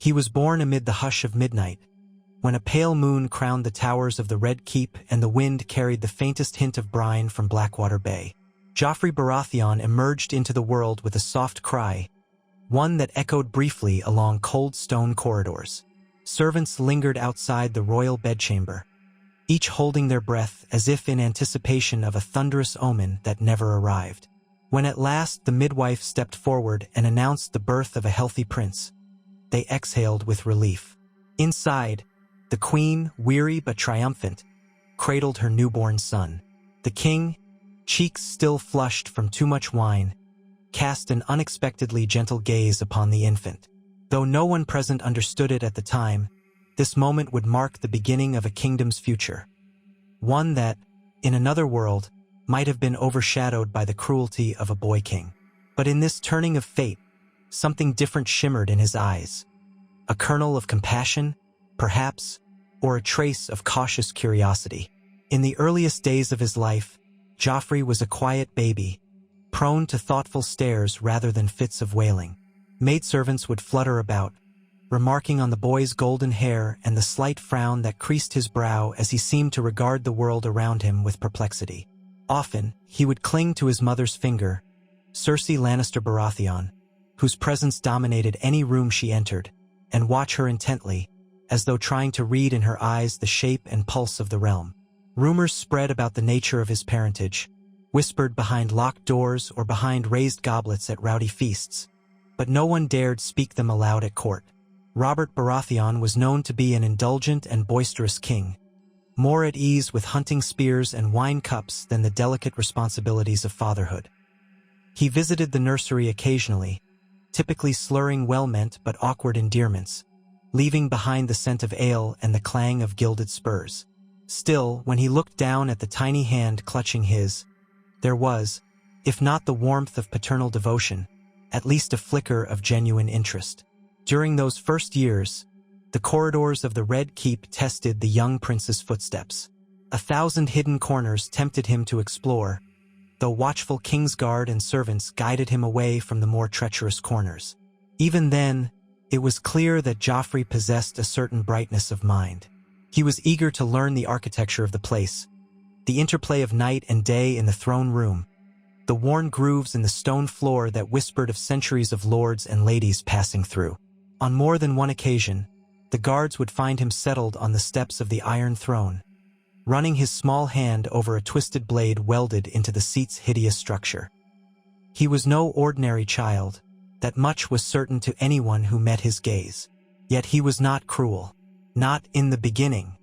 He was born amid the hush of midnight, when a pale moon crowned the towers of the Red Keep and the wind carried the faintest hint of brine from Blackwater Bay. Joffrey Baratheon emerged into the world with a soft cry, one that echoed briefly along cold stone corridors. Servants lingered outside the royal bedchamber, each holding their breath as if in anticipation of a thunderous omen that never arrived. When at last the midwife stepped forward and announced the birth of a healthy prince, they exhaled with relief. Inside, the queen, weary but triumphant, cradled her newborn son. The king, cheeks still flushed from too much wine, cast an unexpectedly gentle gaze upon the infant. Though no one present understood it at the time, this moment would mark the beginning of a kingdom's future. One that, in another world, might have been overshadowed by the cruelty of a boy king. But in this turning of fate, something different shimmered in his eyes. A kernel of compassion, perhaps, or a trace of cautious curiosity. In the earliest days of his life, Joffrey was a quiet baby, prone to thoughtful stares rather than fits of wailing. Maidservants would flutter about, remarking on the boy's golden hair and the slight frown that creased his brow as he seemed to regard the world around him with perplexity. Often, he would cling to his mother's finger, Cersei Lannister Baratheon, whose presence dominated any room she entered, and watch her intently, as though trying to read in her eyes the shape and pulse of the realm. Rumors spread about the nature of his parentage, whispered behind locked doors or behind raised goblets at rowdy feasts, but no one dared speak them aloud at court. Robert Baratheon was known to be an indulgent and boisterous king, more at ease with hunting spears and wine cups than the delicate responsibilities of fatherhood. He visited the nursery occasionally, typically slurring well-meant but awkward endearments, leaving behind the scent of ale and the clang of gilded spurs. Still, when he looked down at the tiny hand clutching his, there was, if not the warmth of paternal devotion, at least a flicker of genuine interest. During those first years, the corridors of the Red Keep tested the young prince's footsteps. 1,000 hidden corners tempted him to explore, though watchful Kingsguard and servants guided him away from the more treacherous corners. Even then, it was clear that Joffrey possessed a certain brightness of mind. He was eager to learn the architecture of the place, the interplay of night and day in the throne room, the worn grooves in the stone floor that whispered of centuries of lords and ladies passing through. On more than one occasion, the guards would find him settled on the steps of the Iron Throne, running his small hand over a twisted blade welded into the seat's hideous structure. He was no ordinary child, that much was certain to anyone who met his gaze. Yet he was not cruel. Not in the beginning.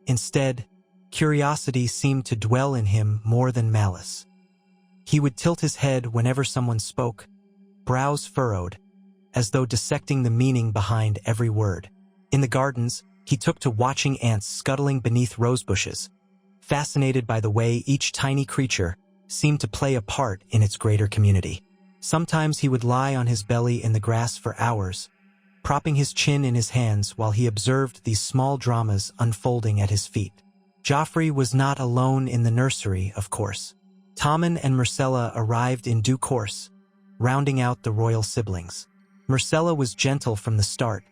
Instead, curiosity seemed to dwell in him more than malice. He would tilt his head whenever someone spoke, brows furrowed, as though dissecting the meaning behind every word. In the gardens, he took to watching ants scuttling beneath rose bushes, fascinated by the way each tiny creature seemed to play a part in its greater community. Sometimes he would lie on his belly in the grass for hours, propping his chin in his hands while he observed these small dramas unfolding at his feet. Joffrey was not alone in the nursery, of course. Tommen and Myrcella arrived in due course, rounding out the royal siblings. Myrcella was gentle from the start,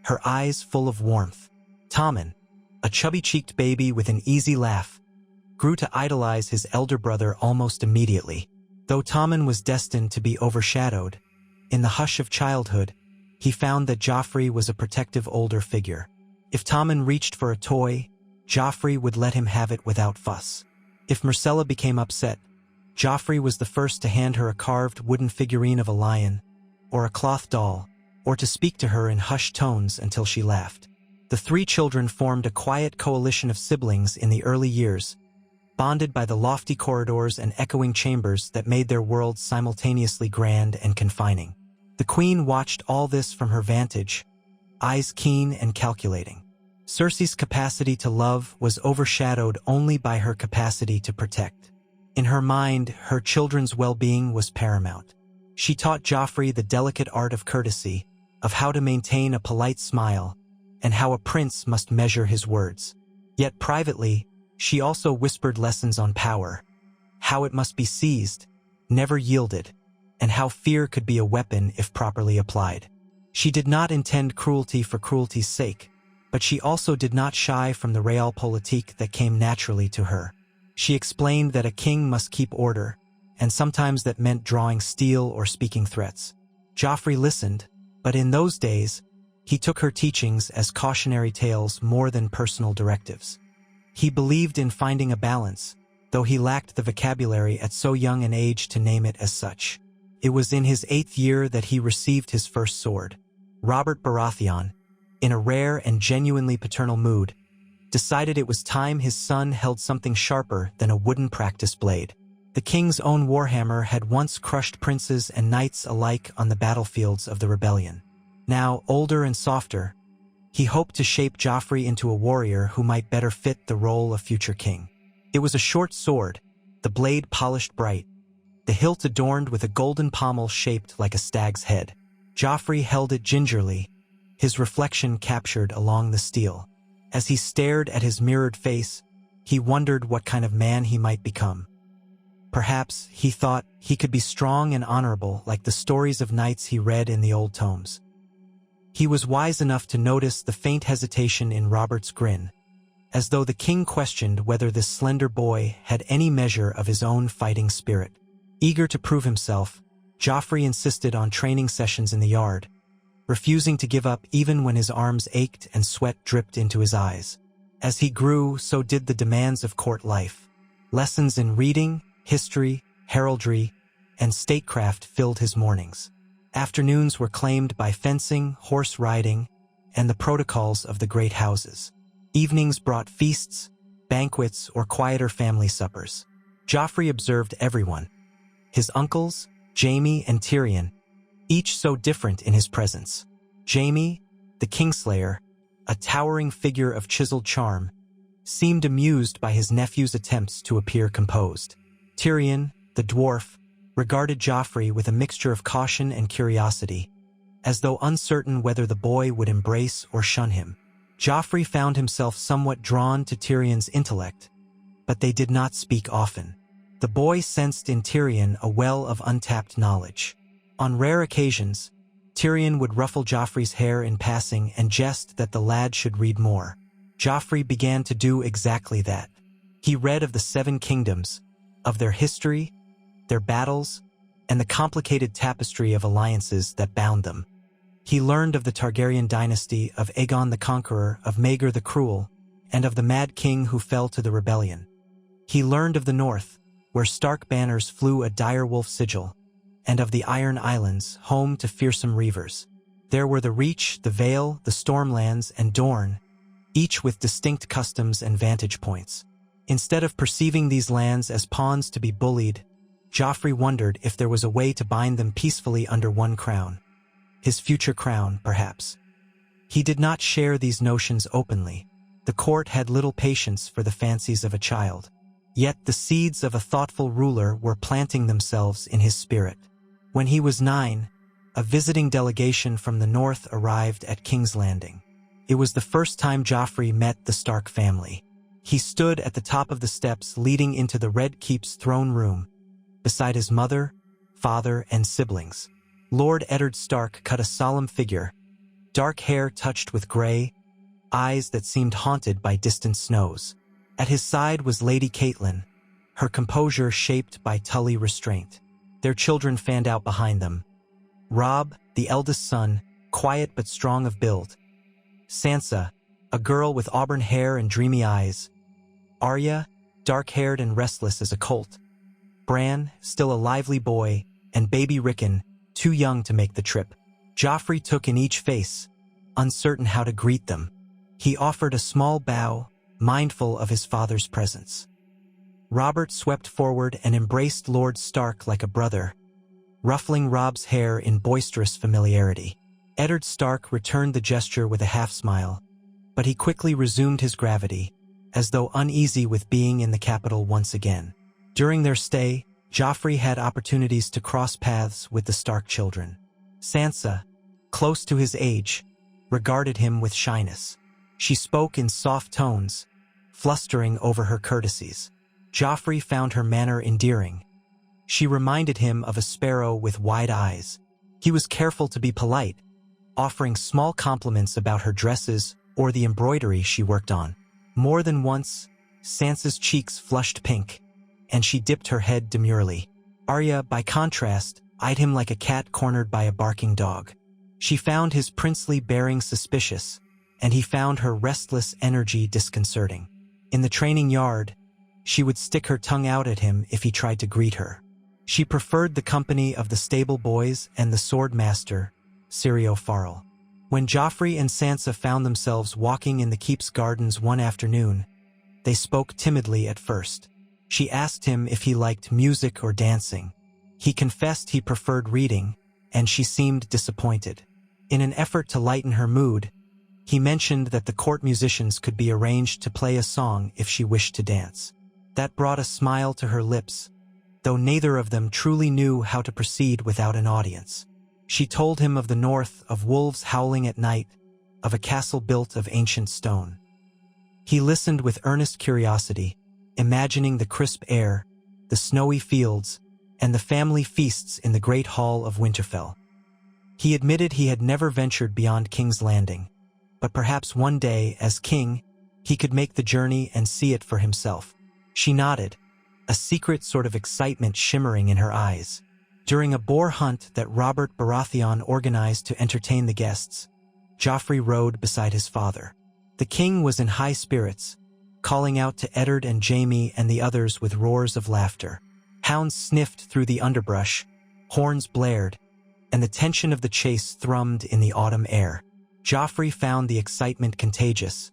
her eyes full of warmth. Tommen, a chubby-cheeked baby with an easy laugh, grew to idolize his elder brother almost immediately. Though Tommen was destined to be overshadowed, in the hush of childhood, he found that Joffrey was a protective older figure. If Tommen reached for a toy, Joffrey would let him have it without fuss. If Myrcella became upset, Joffrey was the first to hand her a carved wooden figurine of a lion, or a cloth doll, or to speak to her in hushed tones until she laughed. The three children formed a quiet coalition of siblings in the early years, bonded by the lofty corridors and echoing chambers that made their worlds simultaneously grand and confining. The queen watched all this from her vantage, eyes keen and calculating. Cersei's capacity to love was overshadowed only by her capacity to protect. In her mind, her children's well-being was paramount. She taught Joffrey the delicate art of courtesy, of how to maintain a polite smile, and how a prince must measure his words. Yet privately, she also whispered lessons on power, how it must be seized, never yielded, and how fear could be a weapon if properly applied. She did not intend cruelty for cruelty's sake, but she also did not shy from the realpolitik that came naturally to her. She explained that a king must keep order, and sometimes that meant drawing steel or speaking threats. Joffrey listened, but in those days, he took her teachings as cautionary tales more than personal directives. He believed in finding a balance, though he lacked the vocabulary at so young an age to name it as such. It was in his 8th year that he received his first sword. Robert Baratheon, in a rare and genuinely paternal mood, decided it was time his son held something sharper than a wooden practice blade. The king's own warhammer had once crushed princes and knights alike on the battlefields of the rebellion. Now, older and softer, he hoped to shape Joffrey into a warrior who might better fit the role of future king. It was a short sword, the blade polished bright, the hilt adorned with a golden pommel shaped like a stag's head. Joffrey held it gingerly, his reflection captured along the steel. As he stared at his mirrored face, he wondered what kind of man he might become. Perhaps, he thought, he could be strong and honorable like the stories of knights he read in the old tomes. He was wise enough to notice the faint hesitation in Robert's grin, as though the king questioned whether this slender boy had any measure of his own fighting spirit. Eager to prove himself, Joffrey insisted on training sessions in the yard, refusing to give up even when his arms ached and sweat dripped into his eyes. As he grew, so did the demands of court life. Lessons in reading, history, heraldry, and statecraft filled his mornings. Afternoons were claimed by fencing, horse riding, and the protocols of the great houses. Evenings brought feasts, banquets, or quieter family suppers. Joffrey observed everyone. His uncles, Jaime and Tyrion, each so different in his presence. Jaime, the Kingslayer, a towering figure of chiseled charm, seemed amused by his nephew's attempts to appear composed. Tyrion, the dwarf, regarded Joffrey with a mixture of caution and curiosity, as though uncertain whether the boy would embrace or shun him. Joffrey found himself somewhat drawn to Tyrion's intellect, but they did not speak often. The boy sensed in Tyrion a well of untapped knowledge. On rare occasions, Tyrion would ruffle Joffrey's hair in passing and jest that the lad should read more. Joffrey began to do exactly that. He read of the 7 kingdoms, of their history, their battles, and the complicated tapestry of alliances that bound them. He learned of the Targaryen dynasty, of Aegon the Conqueror, of Maegor the Cruel, and of the Mad King who fell to the rebellion. He learned of the North, where stark banners flew a direwolf sigil, and of the Iron Islands, home to fearsome reavers. There were the Reach, the Vale, the Stormlands, and Dorne, each with distinct customs and vantage points. Instead of perceiving these lands as pawns to be bullied, Joffrey wondered if there was a way to bind them peacefully under one crown. His future crown, perhaps. He did not share these notions openly. The court had little patience for the fancies of a child. Yet the seeds of a thoughtful ruler were planting themselves in his spirit. When he was 9, a visiting delegation from the north arrived at King's Landing. It was the first time Joffrey met the Stark family. He stood at the top of the steps leading into the Red Keep's throne room, beside his mother, father, and siblings. Lord Eddard Stark cut a solemn figure, dark hair touched with gray, eyes that seemed haunted by distant snows. At his side was Lady Catelyn, her composure shaped by Tully restraint. Their children fanned out behind them. Robb, the eldest son, quiet but strong of build. Sansa, a girl with auburn hair and dreamy eyes. Arya, dark-haired and restless as a colt. Bran, still a lively boy, and baby Rickon, too young to make the trip. Joffrey took in each face, uncertain how to greet them. He offered a small bow, mindful of his father's presence. Robert swept forward and embraced Lord Stark like a brother, ruffling Robb's hair in boisterous familiarity. Eddard Stark returned the gesture with a half-smile, but he quickly resumed his gravity, as though uneasy with being in the capital once again. During their stay, Joffrey had opportunities to cross paths with the Stark children. Sansa, close to his age, regarded him with shyness. She spoke in soft tones, flustering over her courtesies. Joffrey found her manner endearing. She reminded him of a sparrow with wide eyes. He was careful to be polite, offering small compliments about her dresses or the embroidery she worked on. More than once, Sansa's cheeks flushed pink, and she dipped her head demurely. Arya, by contrast, eyed him like a cat cornered by a barking dog. She found his princely bearing suspicious, and he found her restless energy disconcerting. In the training yard, she would stick her tongue out at him if he tried to greet her. She preferred the company of the stable boys and the sword master, Syrio Farrell. When Joffrey and Sansa found themselves walking in the keep's gardens one afternoon, they spoke timidly at first. She asked him if he liked music or dancing. He confessed he preferred reading, and she seemed disappointed. In an effort to lighten her mood, he mentioned that the court musicians could be arranged to play a song if she wished to dance. That brought a smile to her lips, though neither of them truly knew how to proceed without an audience. She told him of the north, of wolves howling at night, of a castle built of ancient stone. He listened with earnest curiosity, imagining the crisp air, the snowy fields, and the family feasts in the great hall of Winterfell. He admitted he had never ventured beyond King's Landing, but perhaps one day, as king, he could make the journey and see it for himself. She nodded, a secret sort of excitement shimmering in her eyes. During a boar hunt that Robert Baratheon organized to entertain the guests, Joffrey rode beside his father. The king was in high spirits, calling out to Eddard and Jaime and the others with roars of laughter. Hounds sniffed through the underbrush, horns blared, and the tension of the chase thrummed in the autumn air. Joffrey found the excitement contagious,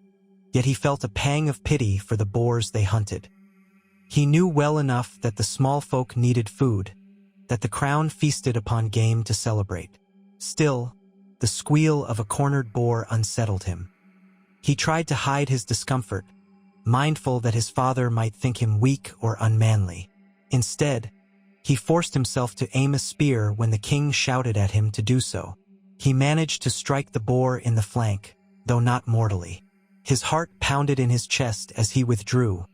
yet he felt a pang of pity for the boars they hunted. He knew well enough that the small folk needed food, that the crown feasted upon game to celebrate. Still, the squeal of a cornered boar unsettled him. He tried to hide his discomfort, mindful that his father might think him weak or unmanly. Instead, he forced himself to aim a spear when the king shouted at him to do so. He managed to strike the boar in the flank, though not mortally. His heart pounded in his chest as he withdrew,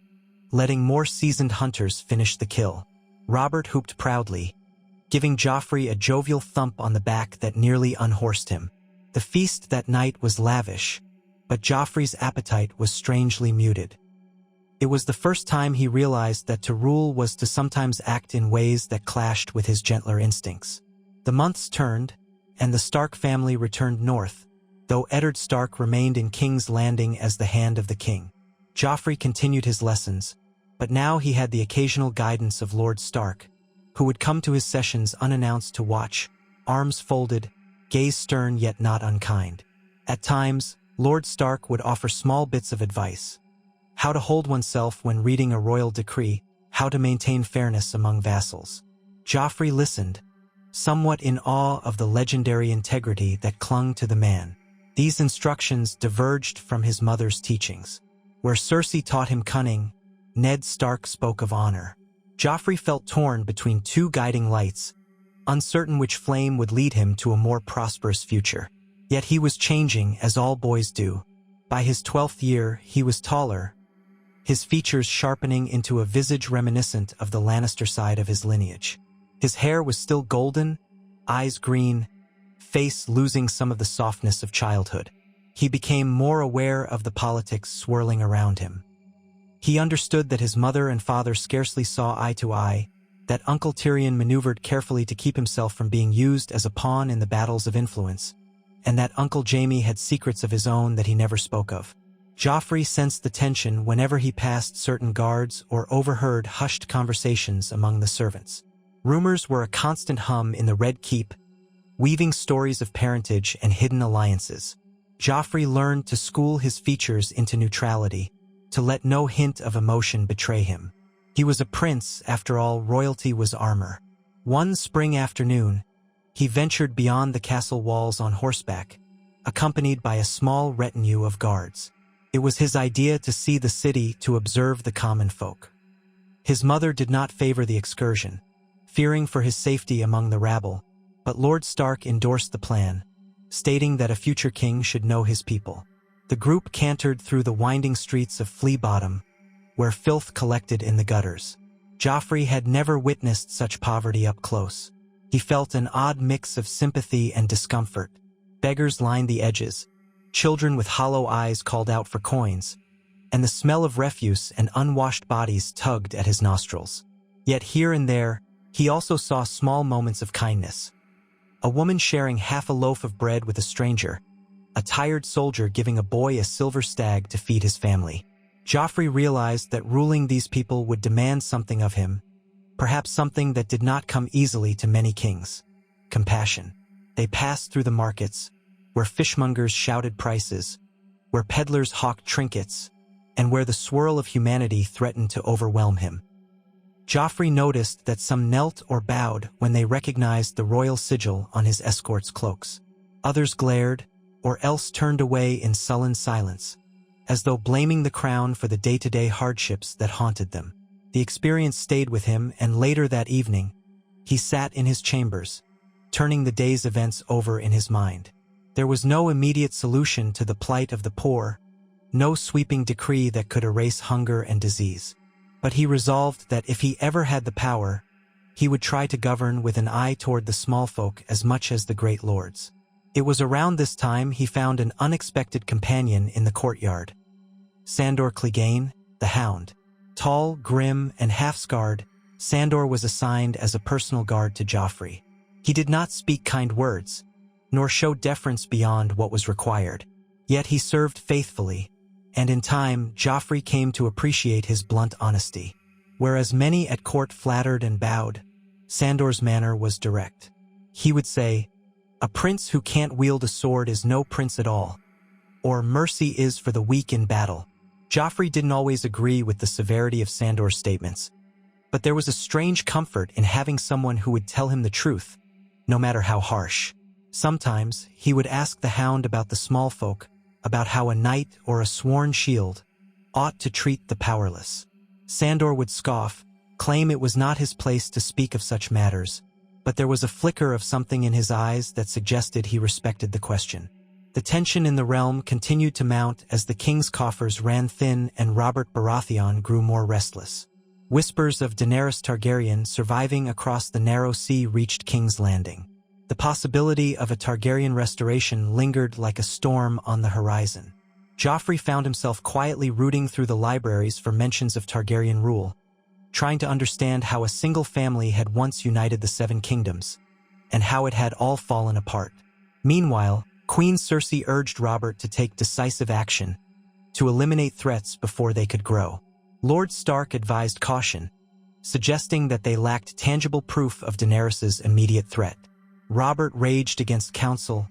letting more seasoned hunters finish the kill. Robert whooped proudly, giving Joffrey a jovial thump on the back that nearly unhorsed him. The feast that night was lavish, but Joffrey's appetite was strangely muted. It was the first time he realized that to rule was to sometimes act in ways that clashed with his gentler instincts. The months turned, and the Stark family returned north, though Eddard Stark remained in King's Landing as the hand of the king. Joffrey continued his lessons, but now he had the occasional guidance of Lord Stark, who would come to his sessions unannounced to watch, arms folded, gaze stern yet not unkind. At times, Lord Stark would offer small bits of advice: how to hold oneself when reading a royal decree, how to maintain fairness among vassals. Joffrey listened, somewhat in awe of the legendary integrity that clung to the man. These instructions diverged from his mother's teachings. Where Cersei taught him cunning, Ned Stark spoke of honor. Joffrey felt torn between two guiding lights, uncertain which flame would lead him to a more prosperous future. Yet he was changing, as all boys do. By his 12th year, he was taller, his features sharpening into a visage reminiscent of the Lannister side of his lineage. His hair was still golden, eyes green, face losing some of the softness of childhood. He became more aware of the politics swirling around him. He understood that his mother and father scarcely saw eye to eye, that Uncle Tyrion maneuvered carefully to keep himself from being used as a pawn in the battles of influence, and that Uncle Jaime had secrets of his own that he never spoke of. Joffrey sensed the tension whenever he passed certain guards or overheard hushed conversations among the servants. Rumors were a constant hum in the Red Keep, weaving stories of parentage and hidden alliances. Joffrey learned to school his features into neutrality, to let no hint of emotion betray him. He was a prince, after all. Royalty was armor. One spring afternoon, he ventured beyond the castle walls on horseback, accompanied by a small retinue of guards. It was his idea to see the city, to observe the common folk. His mother did not favor the excursion, fearing for his safety among the rabble, but Lord Stark endorsed the plan, stating that a future king should know his people. The group cantered through the winding streets of Flea Bottom, where filth collected in the gutters. Joffrey had never witnessed such poverty up close. He felt an odd mix of sympathy and discomfort. Beggars lined the edges. Children with hollow eyes called out for coins, and the smell of refuse and unwashed bodies tugged at his nostrils. Yet here and there, he also saw small moments of kindness. A woman sharing half a loaf of bread with a stranger, a tired soldier giving a boy a silver stag to feed his family. Joffrey realized that ruling these people would demand something of him, perhaps something that did not come easily to many kings: compassion. They passed through the markets, where fishmongers shouted prices, where peddlers hawked trinkets, and where the swirl of humanity threatened to overwhelm him. Joffrey noticed that some knelt or bowed when they recognized the royal sigil on his escort's cloaks. Others glared, or else turned away in sullen silence, as though blaming the crown for the day-to-day hardships that haunted them. The experience stayed with him, and later that evening, he sat in his chambers, turning the day's events over in his mind. There was no immediate solution to the plight of the poor, no sweeping decree that could erase hunger and disease. But he resolved that if he ever had the power, he would try to govern with an eye toward the small folk as much as the great lords. It was around this time he found an unexpected companion in the courtyard. Sandor Clegane, the Hound. Tall, grim, and half-scarred, Sandor was assigned as a personal guard to Joffrey. He did not speak kind words, nor show deference beyond what was required. Yet he served faithfully, and in time Joffrey came to appreciate his blunt honesty. Whereas many at court flattered and bowed, Sandor's manner was direct. He would say, "A prince who can't wield a sword is no prince at all," or "Mercy is for the weak in battle." Joffrey didn't always agree with the severity of Sandor's statements, but there was a strange comfort in having someone who would tell him the truth, no matter how harsh. Sometimes he would ask the Hound about the small folk, about how a knight or a sworn shield ought to treat the powerless. Sandor would scoff, claim it was not his place to speak of such matters, but there was a flicker of something in his eyes that suggested he respected the question. The tension in the realm continued to mount as the king's coffers ran thin and Robert Baratheon grew more restless. Whispers of Daenerys Targaryen surviving across the narrow sea reached King's Landing. The possibility of a Targaryen restoration lingered like a storm on the horizon. Joffrey found himself quietly rooting through the libraries for mentions of Targaryen rule, trying to understand how a single family had once united the Seven Kingdoms, and how it had all fallen apart. Meanwhile, Queen Cersei urged Robert to take decisive action, to eliminate threats before they could grow. Lord Stark advised caution, suggesting that they lacked tangible proof of Daenerys' immediate threat. Robert raged against counsel,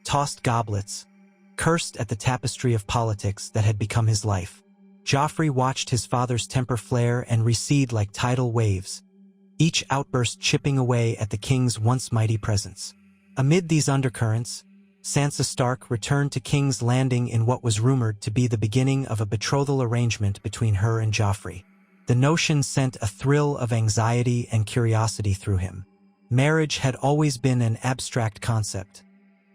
tossed goblets, cursed at the tapestry of politics that had become his life. Joffrey watched his father's temper flare and recede like tidal waves, each outburst chipping away at the king's once mighty presence. Amid these undercurrents, Sansa Stark returned to King's Landing in what was rumored to be the beginning of a betrothal arrangement between her and Joffrey. The notion sent a thrill of anxiety and curiosity through him. Marriage had always been an abstract concept,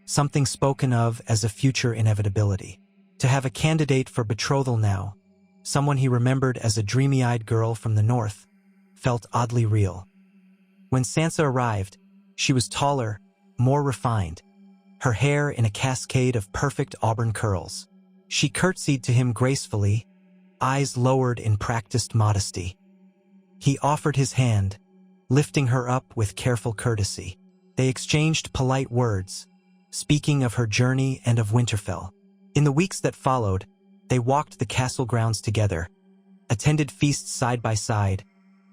something spoken of as a future inevitability. To have a candidate for betrothal now, someone he remembered as a dreamy-eyed girl from the north, felt oddly real. When Sansa arrived, she was taller, more refined, her hair in a cascade of perfect auburn curls. She curtsied to him gracefully, eyes lowered in practiced modesty. He offered his hand, lifting her up with careful courtesy. They exchanged polite words, speaking of her journey and of Winterfell. In the weeks that followed, they walked the castle grounds together, attended feasts side by side,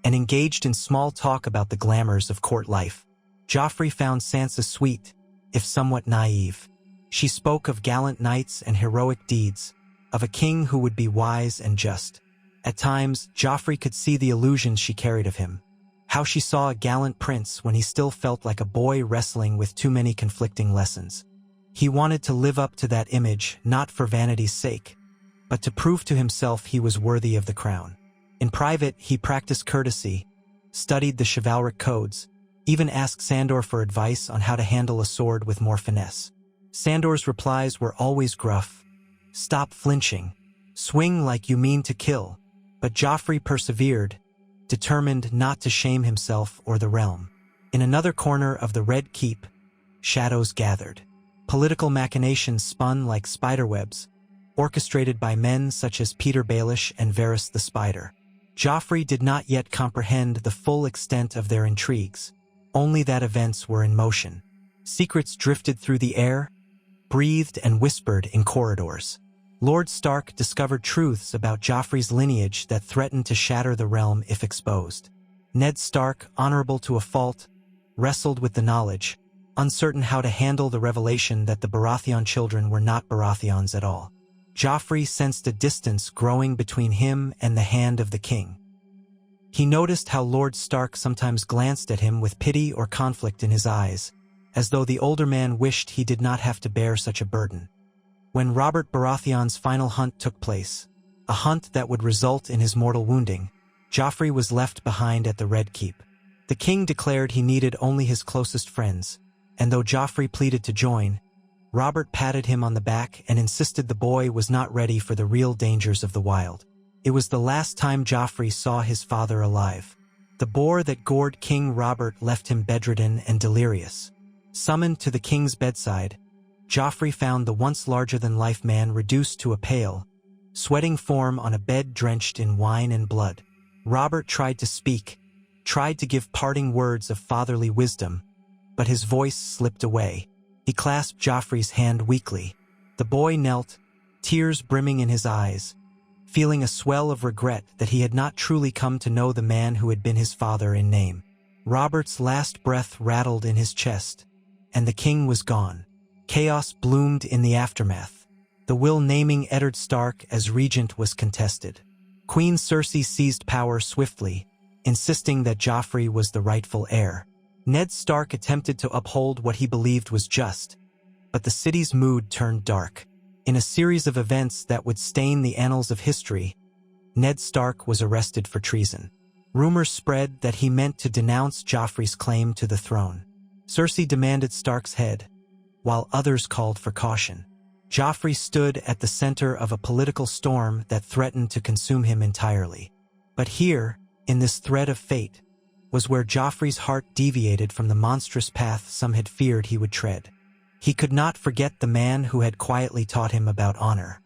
and engaged in small talk about the glamours of court life. Joffrey found Sansa sweet, if somewhat naive. She spoke of gallant knights and heroic deeds, of a king who would be wise and just. At times, Joffrey could see the illusions she carried of him, how she saw a gallant prince when he still felt like a boy wrestling with too many conflicting lessons. He wanted to live up to that image, not for vanity's sake, but to prove to himself he was worthy of the crown. In private, he practiced courtesy, studied the chivalric codes, even asked Sandor for advice on how to handle a sword with more finesse. Sandor's replies were always gruff. "Stop flinching. Swing like you mean to kill." But Joffrey persevered, determined not to shame himself or the realm. In another corner of the Red Keep, shadows gathered. political machinations spun like spiderwebs, orchestrated by men such as Peter Baelish and Varys the Spider. Joffrey did not yet comprehend the full extent of their intrigues, only that events were in motion. Secrets drifted through the air, breathed and whispered in corridors. Lord Stark discovered truths about Joffrey's lineage that threatened to shatter the realm if exposed. Ned Stark, honorable to a fault, wrestled with the knowledge, uncertain how to handle the revelation that the Baratheon children were not Baratheons at all. Joffrey sensed a distance growing between him and the hand of the king. He noticed how Lord Stark sometimes glanced at him with pity or conflict in his eyes, as though the older man wished he did not have to bear such a burden. When Robert Baratheon's final hunt took place, a hunt that would result in his mortal wounding, Joffrey was left behind at the Red Keep. The king declared he needed only his closest friends, and though Joffrey pleaded to join, Robert patted him on the back and insisted the boy was not ready for the real dangers of the wild. It was the last time Joffrey saw his father alive. The boar that gored King Robert left him bedridden and delirious. Summoned to the king's bedside, Joffrey found the once larger-than-life man reduced to a pale, sweating form on a bed drenched in wine and blood. Robert tried to speak, tried to give parting words of fatherly wisdom, but his voice slipped away. He clasped Joffrey's hand weakly. The boy knelt, tears brimming in his eyes, feeling a swell of regret that he had not truly come to know the man who had been his father in name. Robert's last breath rattled in his chest, and the king was gone. Chaos bloomed in the aftermath. The will naming Eddard Stark as regent was contested. Queen Cersei seized power swiftly, insisting that Joffrey was the rightful heir. Ned Stark attempted to uphold what he believed was just, but the city's mood turned dark. In a series of events that would stain the annals of history, Ned Stark was arrested for treason. Rumors spread that he meant to denounce Joffrey's claim to the throne. Cersei demanded Stark's head, while others called for caution. Joffrey stood at the center of a political storm that threatened to consume him entirely. But here, in this thread of fate, was where Joffrey's heart deviated from the monstrous path some had feared he would tread. He could not forget the man who had quietly taught him about honor.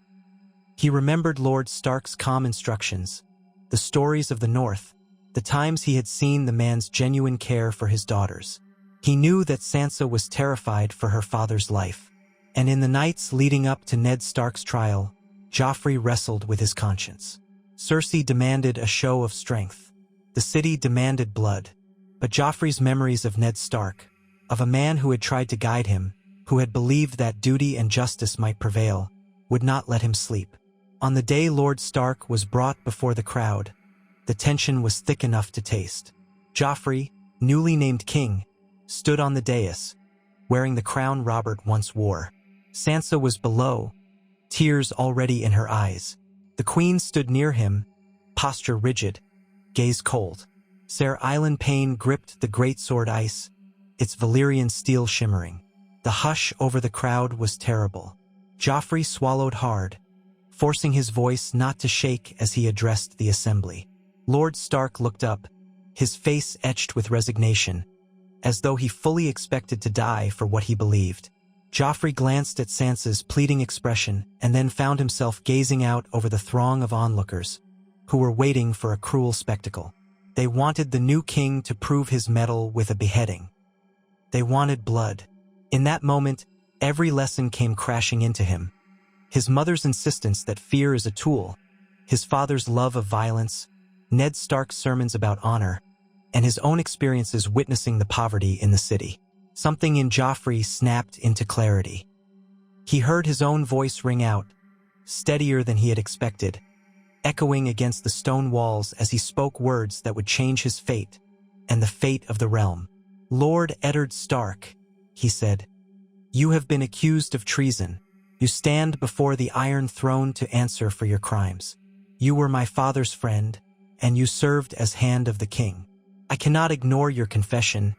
He remembered Lord Stark's calm instructions, the stories of the North, the times he had seen the man's genuine care for his daughters. He knew that Sansa was terrified for her father's life, and in the nights leading up to Ned Stark's trial, Joffrey wrestled with his conscience. Cersei demanded a show of strength. The city demanded blood, but Joffrey's memories of Ned Stark, of a man who had tried to guide him, who had believed that duty and justice might prevail, would not let him sleep. On the day Lord Stark was brought before the crowd, the tension was thick enough to taste. Joffrey, newly named king, stood on the dais, wearing the crown Robert once wore. Sansa was below, tears already in her eyes. The queen stood near him, posture rigid, gaze cold. Ser Island Payne gripped the greatsword ice, its Valyrian steel shimmering. The hush over the crowd was terrible. Joffrey swallowed hard, forcing his voice not to shake as he addressed the assembly. Lord Stark looked up, his face etched with resignation, as though he fully expected to die for what he believed. Joffrey glanced at Sansa's pleading expression and then found himself gazing out over the throng of onlookers, who were waiting for a cruel spectacle. They wanted the new king to prove his mettle with a beheading. They wanted blood. In that moment, every lesson came crashing into him. His mother's insistence that fear is a tool, his father's love of violence, Ned Stark's sermons about honor, and his own experiences witnessing the poverty in the city. Something in Joffrey snapped into clarity. He heard his own voice ring out, steadier than he had expected, echoing against the stone walls as he spoke words that would change his fate and the fate of the realm. "Lord Eddard Stark," he said, "you have been accused of treason. You stand before the Iron Throne to answer for your crimes. You were my father's friend, and you served as hand of the king. I cannot ignore your confession,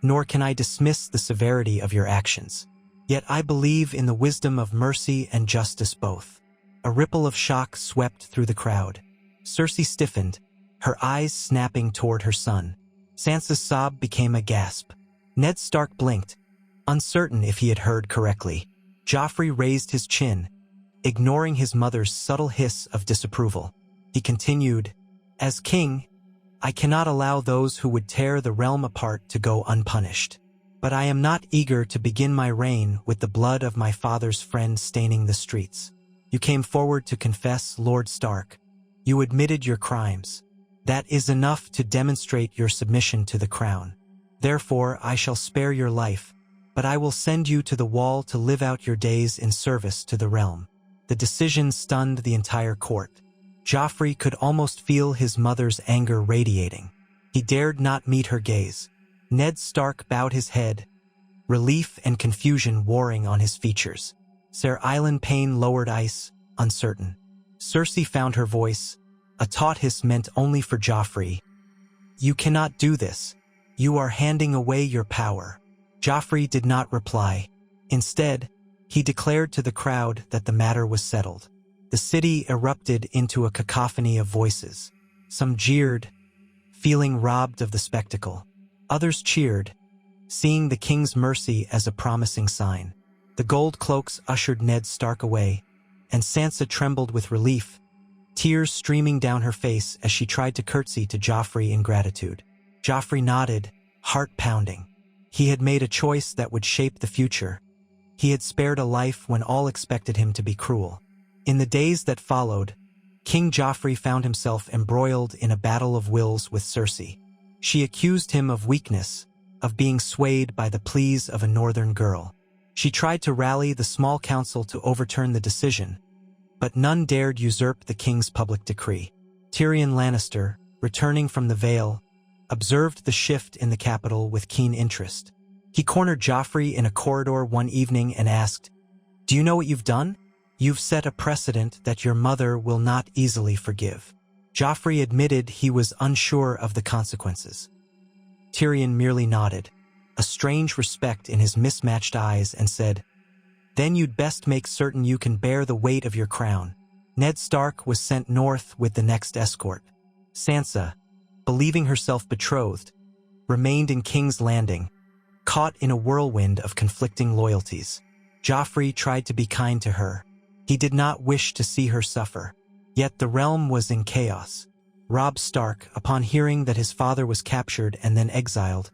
nor can I dismiss the severity of your actions. Yet I believe in the wisdom of mercy and justice both." A ripple of shock swept through the crowd. Cersei stiffened, her eyes snapping toward her son. Sansa's sob became a gasp. Ned Stark blinked, uncertain if he had heard correctly. Joffrey raised his chin, ignoring his mother's subtle hiss of disapproval. He continued, "As king, I cannot allow those who would tear the realm apart to go unpunished. But I am not eager to begin my reign with the blood of my father's friend staining the streets. You came forward to confess, Lord Stark. You admitted your crimes. That is enough to demonstrate your submission to the crown. Therefore, I shall spare your life, but I will send you to the wall to live out your days in service to the realm." The decision stunned the entire court. Joffrey could almost feel his mother's anger radiating. He dared not meet her gaze. Ned Stark bowed his head, relief and confusion warring on his features. Ser Island Payne lowered ice, uncertain. Cersei found her voice, a taut hiss meant only for Joffrey. "You cannot do this. You are handing away your power." Joffrey did not reply. Instead, he declared to the crowd that the matter was settled. The city erupted into a cacophony of voices. Some jeered, feeling robbed of the spectacle. Others cheered, seeing the king's mercy as a promising sign. The gold cloaks ushered Ned Stark away, and Sansa trembled with relief, tears streaming down her face as she tried to curtsy to Joffrey in gratitude. Joffrey nodded, heart pounding. He had made a choice that would shape the future. He had spared a life when all expected him to be cruel. In the days that followed, King Joffrey found himself embroiled in a battle of wills with Cersei. She accused him of weakness, of being swayed by the pleas of a northern girl. She tried to rally the small council to overturn the decision, but none dared usurp the king's public decree. Tyrion Lannister, returning from the Vale, observed the shift in the capital with keen interest. He cornered Joffrey in a corridor one evening and asked, "Do you know what you've done? You've set a precedent that your mother will not easily forgive." Joffrey admitted he was unsure of the consequences. Tyrion merely nodded, a strange respect in his mismatched eyes, and said, "Then you'd best make certain you can bear the weight of your crown." Ned Stark was sent north with the next escort. Sansa, believing herself betrothed, remained in King's Landing, caught in a whirlwind of conflicting loyalties. Joffrey tried to be kind to her. He did not wish to see her suffer. Yet the realm was in chaos. Robb Stark, upon hearing that his father was captured and then exiled,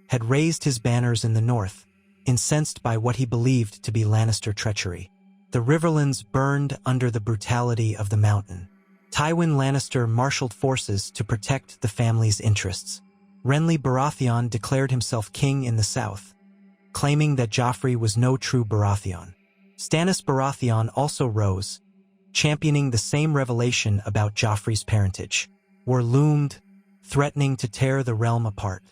had raised his banners in the north, incensed by what he believed to be Lannister treachery. The Riverlands burned under the brutality of the Mountain. Tywin Lannister marshaled forces to protect the family's interests. Renly Baratheon declared himself king in the south, claiming that Joffrey was no true Baratheon. Stannis Baratheon also rose, championing the same revelation about Joffrey's parentage. War loomed, threatening to tear the realm apart.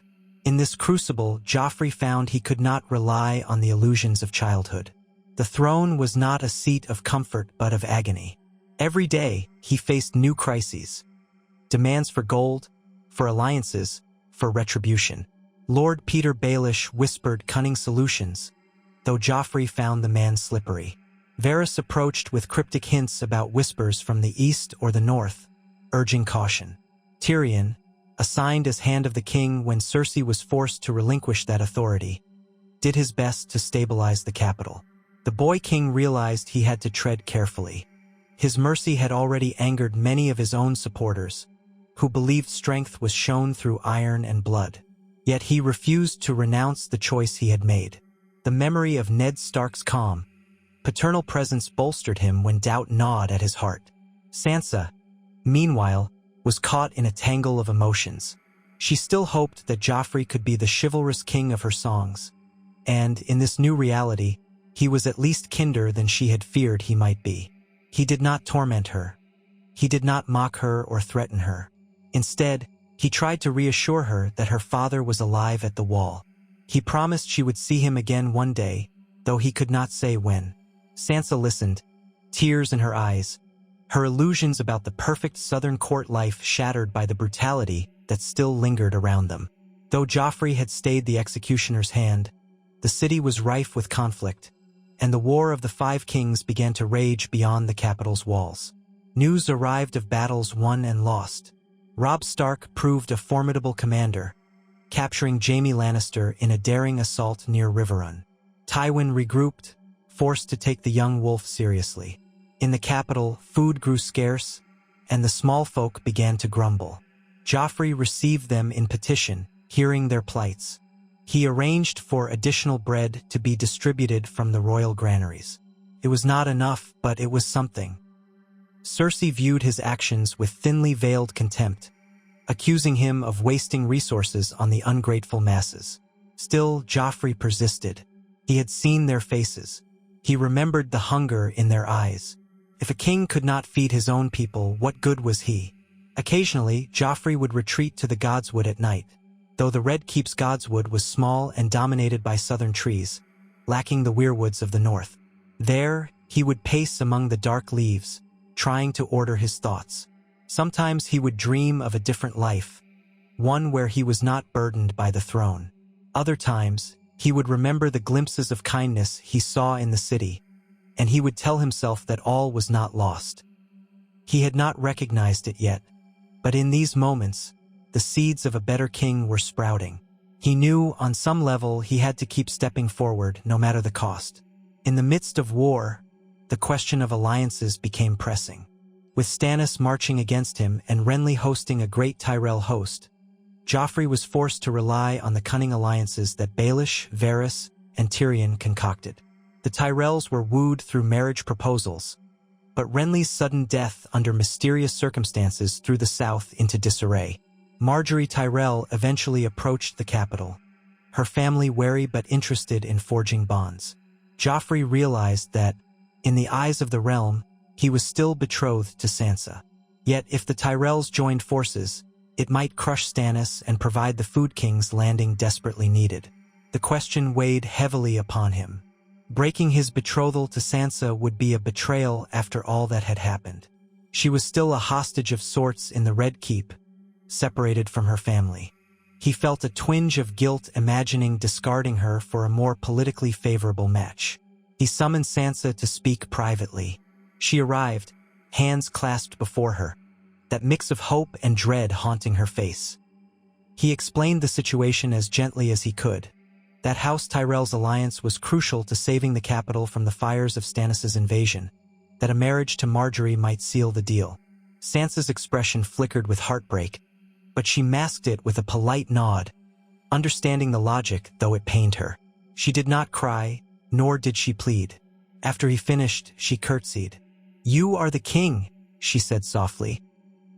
In this crucible, Joffrey found he could not rely on the illusions of childhood. The throne was not a seat of comfort but of agony. Every day, he faced new crises. Demands for gold, for alliances, for retribution. Lord Peter Baelish whispered cunning solutions, though Joffrey found the man slippery. Varys approached with cryptic hints about whispers from the east or the north, urging caution. Tyrion, assigned as Hand of the King when Cersei was forced to relinquish that authority, did his best to stabilize the capital. The boy king realized he had to tread carefully. His mercy had already angered many of his own supporters, who believed strength was shown through iron and blood. Yet he refused to renounce the choice he had made. The memory of Ned Stark's calm, paternal presence bolstered him when doubt gnawed at his heart. Sansa, meanwhile, was caught in a tangle of emotions. She still hoped that Joffrey could be the chivalrous king of her songs, and, in this new reality, he was at least kinder than she had feared he might be. He did not torment her. He did not mock her or threaten her. Instead, he tried to reassure her that her father was alive at the wall. He promised she would see him again one day, though he could not say when. Sansa listened, tears in her eyes, her illusions about the perfect southern court life shattered by the brutality that still lingered around them. Though Joffrey had stayed the executioner's hand, the city was rife with conflict, and the War of the Five Kings began to rage beyond the capital's walls. News arrived of battles won and lost. Robb Stark proved a formidable commander, capturing Jaime Lannister in a daring assault near Riverrun. Tywin regrouped, forced to take the young wolf seriously. In the capital, food grew scarce, and the small folk began to grumble. Joffrey received them in petition, hearing their plights. He arranged for additional bread to be distributed from the royal granaries. It was not enough, but it was something. Cersei viewed his actions with thinly veiled contempt, accusing him of wasting resources on the ungrateful masses. Still, Joffrey persisted. He had seen their faces. He remembered the hunger in their eyes. If a king could not feed his own people, what good was he? Occasionally, Joffrey would retreat to the Godswood at night, though the Red Keep's Godswood was small and dominated by southern trees, lacking the weirwoods of the north. There, he would pace among the dark leaves, trying to order his thoughts. Sometimes he would dream of a different life, one where he was not burdened by the throne. Other times, he would remember the glimpses of kindness he saw in the city, and he would tell himself that all was not lost. He had not recognized it yet, but in these moments, the seeds of a better king were sprouting. He knew, on some level, he had to keep stepping forward, no matter the cost. In the midst of war, the question of alliances became pressing. With Stannis marching against him and Renly hosting a great Tyrell host, Joffrey was forced to rely on the cunning alliances that Baelish, Varys, and Tyrion concocted. The Tyrells were wooed through marriage proposals, but Renly's sudden death under mysterious circumstances threw the south into disarray. Margaery Tyrell eventually approached the capital, her family wary but interested in forging bonds. Joffrey realized that, in the eyes of the realm, he was still betrothed to Sansa. Yet if the Tyrells joined forces, it might crush Stannis and provide the Food King's landing desperately needed. The question weighed heavily upon him. Breaking his betrothal to Sansa would be a betrayal after all that had happened. She was still a hostage of sorts in the Red Keep, separated from her family. He felt a twinge of guilt imagining discarding her for a more politically favorable match. He summoned Sansa to speak privately. She arrived, hands clasped before her, that mix of hope and dread haunting her face. He explained the situation as gently as he could. That House Tyrell's alliance was crucial to saving the capital from the fires of Stannis' invasion, that a marriage to Margaery might seal the deal. Sansa's expression flickered with heartbreak, but she masked it with a polite nod, understanding the logic though it pained her. She did not cry, nor did she plead. After he finished, she curtsied. "You are the king," she said softly,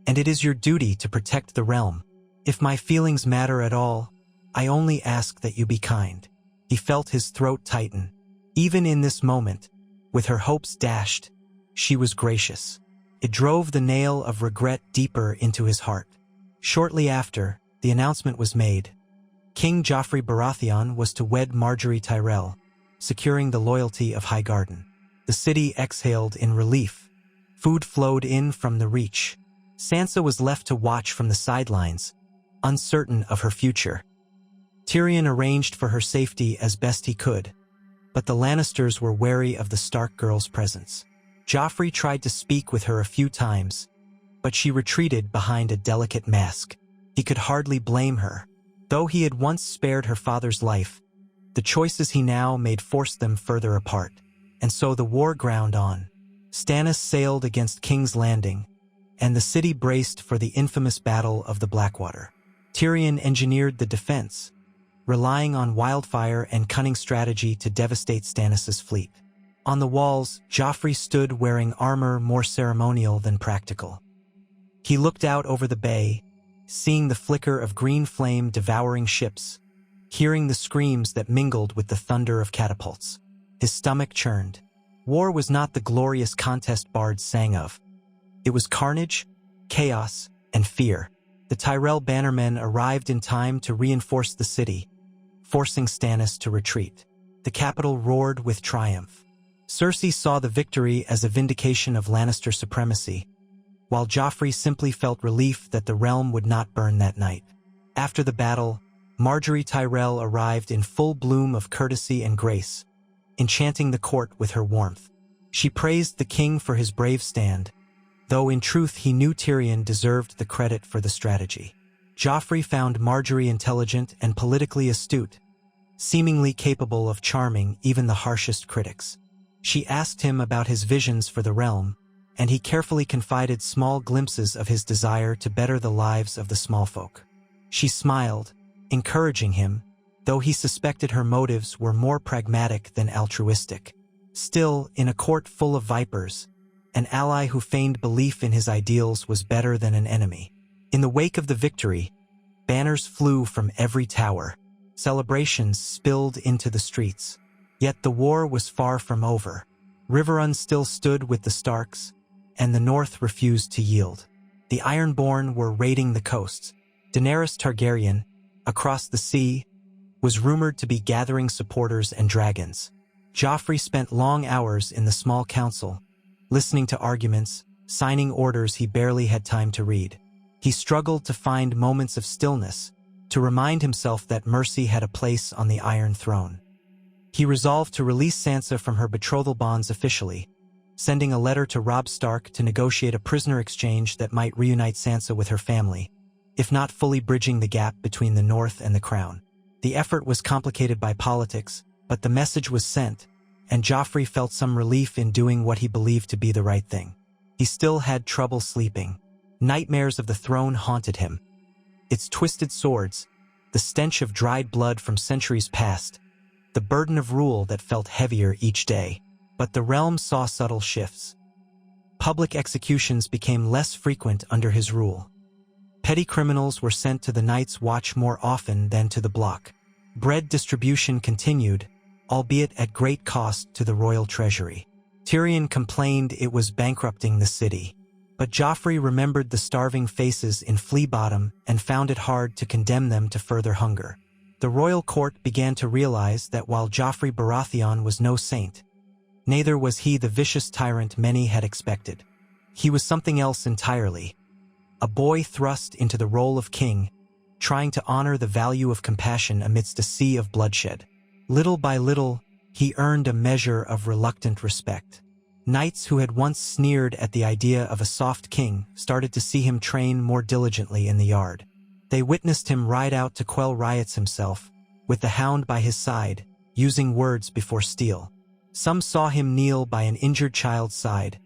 "and it is your duty to protect the realm. If my feelings matter at all, I only ask that you be kind." He felt his throat tighten. Even in this moment, with her hopes dashed, she was gracious. It drove the nail of regret deeper into his heart. Shortly after, the announcement was made. King Joffrey Baratheon was to wed Margaery Tyrell, securing the loyalty of Highgarden. The city exhaled in relief. Food flowed in from the Reach. Sansa was left to watch from the sidelines, uncertain of her future. Tyrion arranged for her safety as best he could, but the Lannisters were wary of the Stark girl's presence. Joffrey tried to speak with her a few times, but she retreated behind a delicate mask. He could hardly blame her. Though he had once spared her father's life, the choices he now made forced them further apart. And so the war ground on. Stannis sailed against King's Landing, and the city braced for the infamous Battle of the Blackwater. Tyrion engineered the defense, relying on wildfire and cunning strategy to devastate Stannis' fleet. On the walls, Joffrey stood wearing armor more ceremonial than practical. He looked out over the bay, seeing the flicker of green flame devouring ships, hearing the screams that mingled with the thunder of catapults. His stomach churned. War was not the glorious contest bards sang of. It was carnage, chaos, and fear. The Tyrell bannermen arrived in time to reinforce the city, forcing Stannis to retreat. The capital roared with triumph. Cersei saw the victory as a vindication of Lannister supremacy, while Joffrey simply felt relief that the realm would not burn that night. After the battle, Margaery Tyrell arrived in full bloom of courtesy and grace, enchanting the court with her warmth. She praised the king for his brave stand, though in truth he knew Tyrion deserved the credit for the strategy. Joffrey found Margaery intelligent and politically astute, seemingly capable of charming even the harshest critics. She asked him about his visions for the realm, and he carefully confided small glimpses of his desire to better the lives of the small folk. She smiled, encouraging him, though he suspected her motives were more pragmatic than altruistic. Still, in a court full of vipers, an ally who feigned belief in his ideals was better than an enemy. In the wake of the victory, banners flew from every tower. Celebrations spilled into the streets. Yet the war was far from over. Riverrun still stood with the Starks, and the North refused to yield. The Ironborn were raiding the coasts. Daenerys Targaryen, across the sea, was rumored to be gathering supporters and dragons. Joffrey spent long hours in the small council, listening to arguments, signing orders he barely had time to read. He struggled to find moments of stillness, to remind himself that mercy had a place on the Iron Throne. He resolved to release Sansa from her betrothal bonds officially, sending a letter to Robb Stark to negotiate a prisoner exchange that might reunite Sansa with her family, if not fully bridging the gap between the North and the Crown. The effort was complicated by politics, but the message was sent, and Joffrey felt some relief in doing what he believed to be the right thing. He still had trouble sleeping. Nightmares of the throne haunted him. Its twisted swords, the stench of dried blood from centuries past, the burden of rule that felt heavier each day. But the realm saw subtle shifts. Public executions became less frequent under his rule. Petty criminals were sent to the Night's Watch more often than to the block. Bread distribution continued, albeit at great cost to the royal treasury. Tyrion complained it was bankrupting the city. But Joffrey remembered the starving faces in Flea Bottom and found it hard to condemn them to further hunger. The royal court began to realize that while Joffrey Baratheon was no saint, neither was he the vicious tyrant many had expected. He was something else entirely. A boy thrust into the role of king, trying to honor the value of compassion amidst a sea of bloodshed. Little by little, he earned a measure of reluctant respect. Knights who had once sneered at the idea of a soft king started to see him train more diligently in the yard. They witnessed him ride out to quell riots himself, with the hound by his side, using words before steel. Some saw him kneel by an injured child's side,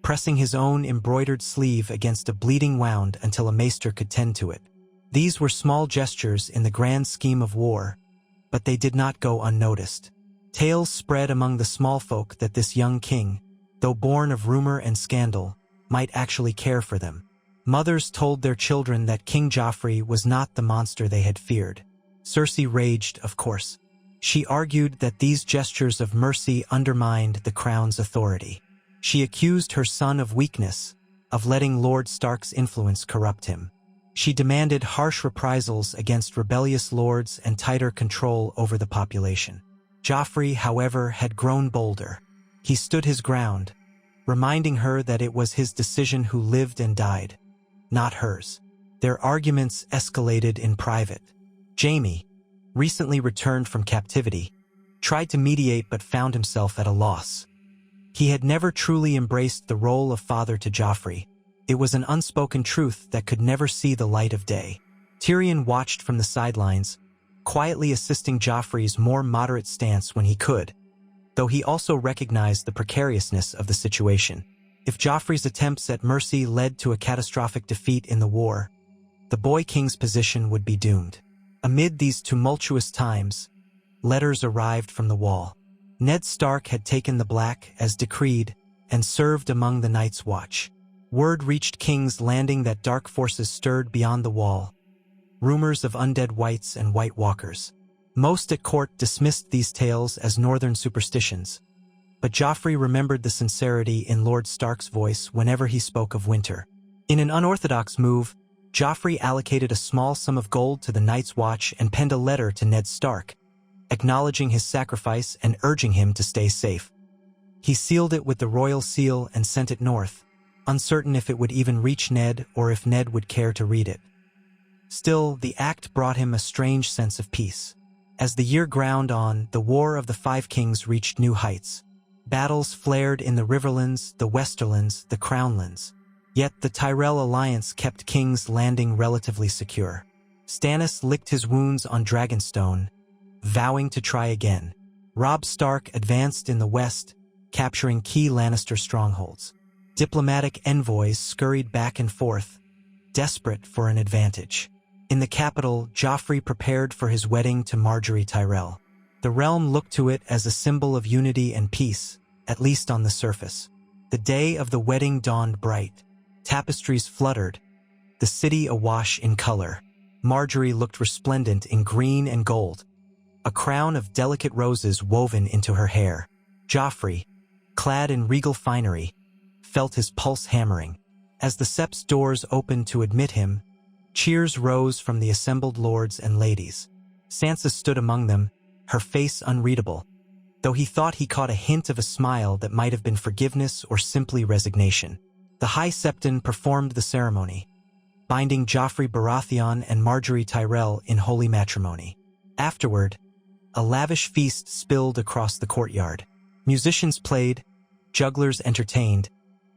pressing his own embroidered sleeve against a bleeding wound until a maester could tend to it. These were small gestures in the grand scheme of war, but they did not go unnoticed. Tales spread among the small folk that this young king, though born of rumor and scandal, might actually care for them. Mothers told their children that King Joffrey was not the monster they had feared. Cersei raged, of course. She argued that these gestures of mercy undermined the crown's authority. She accused her son of weakness, of letting Lord Stark's influence corrupt him. She demanded harsh reprisals against rebellious lords and tighter control over the population. Joffrey, however, had grown bolder. He stood his ground, reminding her that it was his decision who lived and died, not hers. Their arguments escalated in private. Jaime, recently returned from captivity, tried to mediate but found himself at a loss. He had never truly embraced the role of father to Joffrey. It was an unspoken truth that could never see the light of day. Tyrion watched from the sidelines, quietly assisting Joffrey's more moderate stance when he could, though he also recognized the precariousness of the situation. If Joffrey's attempts at mercy led to a catastrophic defeat in the war, the boy king's position would be doomed. Amid these tumultuous times, letters arrived from the Wall. Ned Stark had taken the Black as decreed and served among the Night's Watch. Word reached King's Landing that dark forces stirred beyond the Wall, rumors of undead whites and White Walkers. Most at court dismissed these tales as northern superstitions, but Joffrey remembered the sincerity in Lord Stark's voice whenever he spoke of winter. In an unorthodox move, Joffrey allocated a small sum of gold to the Night's Watch and penned a letter to Ned Stark, acknowledging his sacrifice and urging him to stay safe. He sealed it with the royal seal and sent it north, uncertain if it would even reach Ned or if Ned would care to read it. Still, the act brought him a strange sense of peace. As the year ground on, the War of the Five Kings reached new heights. Battles flared in the Riverlands, the Westerlands, the Crownlands. Yet the Tyrell alliance kept King's Landing relatively secure. Stannis licked his wounds on Dragonstone, vowing to try again. Robb Stark advanced in the west, capturing key Lannister strongholds. Diplomatic envoys scurried back and forth, desperate for an advantage. In the capital, Joffrey prepared for his wedding to Margaery Tyrell. The realm looked to it as a symbol of unity and peace, at least on the surface. The day of the wedding dawned bright. Tapestries fluttered, the city awash in color. Margaery looked resplendent in green and gold, a crown of delicate roses woven into her hair. Joffrey, clad in regal finery, felt his pulse hammering. As the sept's doors opened to admit him, cheers rose from the assembled lords and ladies. Sansa stood among them, her face unreadable, though he thought he caught a hint of a smile that might have been forgiveness or simply resignation. The High Septon performed the ceremony, binding Joffrey Baratheon and Margaery Tyrell in holy matrimony. Afterward, a lavish feast spilled across the courtyard. Musicians played, jugglers entertained,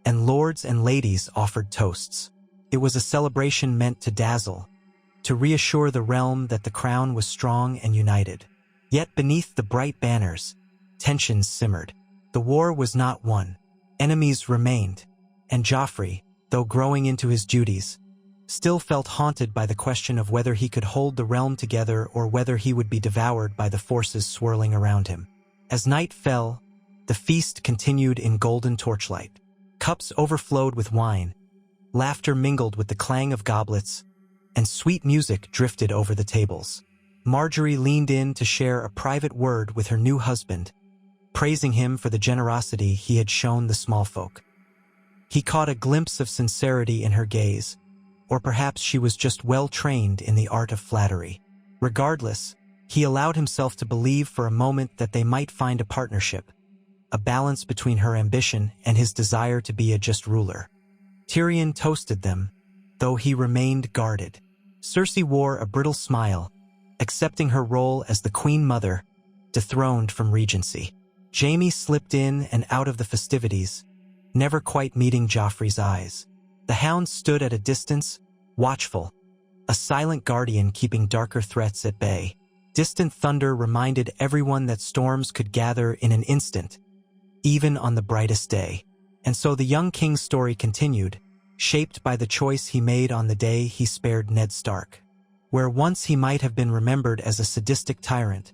and lords and ladies offered toasts. It was a celebration meant to dazzle, to reassure the realm that the crown was strong and united. Yet beneath the bright banners, tensions simmered. The war was not won. Enemies remained, and Joffrey, though growing into his duties, still felt haunted by the question of whether he could hold the realm together or whether he would be devoured by the forces swirling around him. As night fell, the feast continued in golden torchlight. Cups overflowed with wine, laughter mingled with the clang of goblets, and sweet music drifted over the tables. Margaery leaned in to share a private word with her new husband, praising him for the generosity he had shown the small folk. He caught a glimpse of sincerity in her gaze, or perhaps she was just well-trained in the art of flattery. Regardless, he allowed himself to believe for a moment that they might find a partnership, a balance between her ambition and his desire to be a just ruler. Tyrion toasted them, though he remained guarded. Cersei wore a brittle smile, accepting her role as the Queen Mother, dethroned from regency. Jaime slipped in and out of the festivities, never quite meeting Joffrey's eyes. The Hound stood at a distance, watchful, a silent guardian keeping darker threats at bay. Distant thunder reminded everyone that storms could gather in an instant, even on the brightest day. And so the young king's story continued, shaped by the choice he made on the day he spared Ned Stark. Where once he might have been remembered as a sadistic tyrant,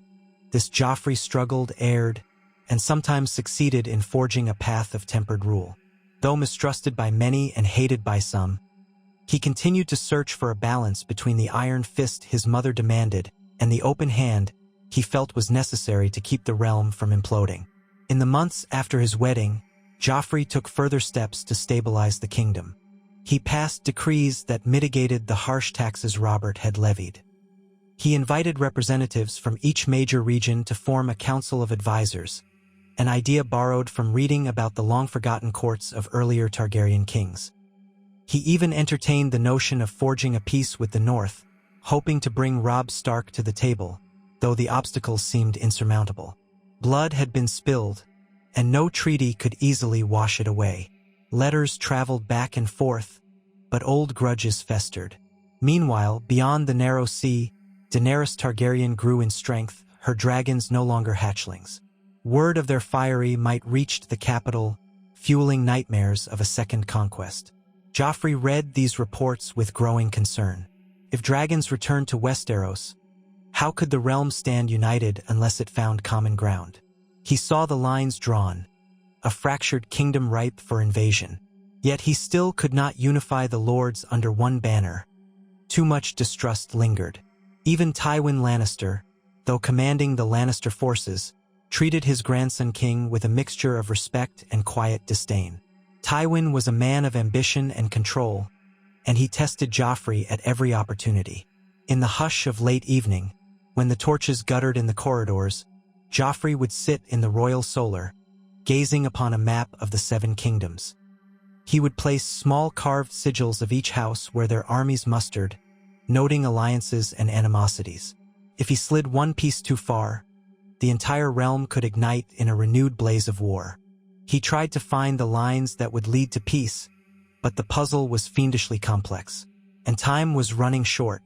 this Joffrey struggled, erred, and sometimes succeeded in forging a path of tempered rule. Though mistrusted by many and hated by some, he continued to search for a balance between the iron fist his mother demanded and the open hand he felt was necessary to keep the realm from imploding. In the months after his wedding, Joffrey took further steps to stabilize the kingdom. He passed decrees that mitigated the harsh taxes Robert had levied. He invited representatives from each major region to form a council of advisors, an idea borrowed from reading about the long-forgotten courts of earlier Targaryen kings. He even entertained the notion of forging a peace with the North, hoping to bring Robb Stark to the table, though the obstacles seemed insurmountable. Blood had been spilled, and no treaty could easily wash it away. Letters traveled back and forth, but old grudges festered. Meanwhile, beyond the narrow sea, Daenerys Targaryen grew in strength, her dragons no longer hatchlings. Word of their fiery might reached the capital, fueling nightmares of a second conquest. Joffrey read these reports with growing concern. If dragons returned to Westeros, how could the realm stand united unless it found common ground? He saw the lines drawn, a fractured kingdom ripe for invasion. Yet he still could not unify the lords under one banner. Too much distrust lingered. Even Tywin Lannister, though commanding the Lannister forces, treated his grandson king with a mixture of respect and quiet disdain. Tywin was a man of ambition and control, and he tested Joffrey at every opportunity. In the hush of late evening, when the torches guttered in the corridors, Joffrey would sit in the royal solar, gazing upon a map of the Seven Kingdoms. He would place small carved sigils of each house where their armies mustered, noting alliances and animosities. If he slid one piece too far, the entire realm could ignite in a renewed blaze of war. He tried to find the lines that would lead to peace, but the puzzle was fiendishly complex, and time was running short.